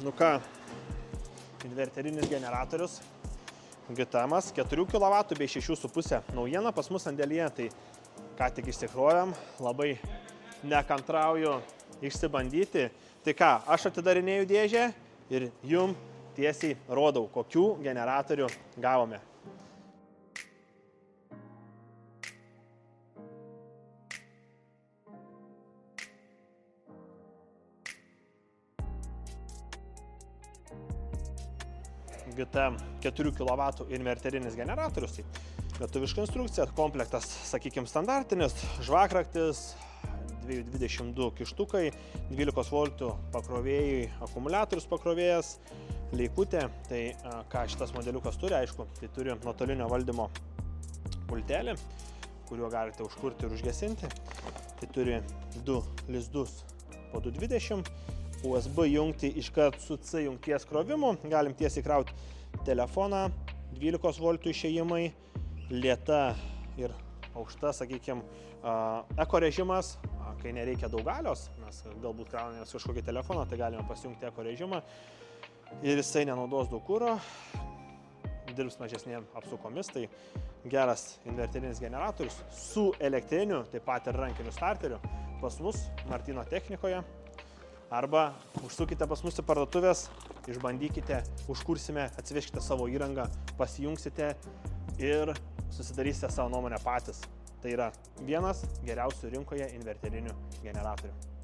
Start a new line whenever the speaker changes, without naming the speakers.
Nu ką, inverterinis generatorius GTM 4 kW bei 6,5 naujiena pas mus sandėlyje, tai ką tik išsikrovėm, labai nekantrauju išsibandyti. Tai ką, aš atidarinėju dėžę ir jum tiesiai rodau, kokių generatorių gavome. GTM 4 kW inverterinis generatorius, tai lietuviška instrukcija, komplektas, sakykime, standartinis, žvakraktis, 222 kištukai, 12 V pakrovėjai, akumuliatorius pakrovėjas, leikutė. Tai ką šitas modeliukas turi, aišku, tai turi nuotolinio valdymo pultelį, kuriuo galite užkurti ir užgesinti. Tai turi 2 lizdus po 220, USB jungti iškart su C jungties krovimu, galim tiesiai krauti telefoną, 12 V išėjimai, lėta ir aukšta, sakykime, eko režimas, kai nereikia daug galios, mes galbūt kraunamės kažkokį telefoną, tai galime pasijungti eko režimą ir jisai nenaudos daug kuro, dirbs mažesnėm apsukomis, tai geras inverterinis generatorius su elektriniu, taip pat ir rankiniu starteriu pas mus Martyno technikoje. Arba užsukite pas mus į parduotuvės, išbandykite, užkursime, atsiveškite savo įrangą, pasijungsite ir susidarysite savo nuomonę patys. Tai yra vienas geriausių rinkoje inverterinių generatorių.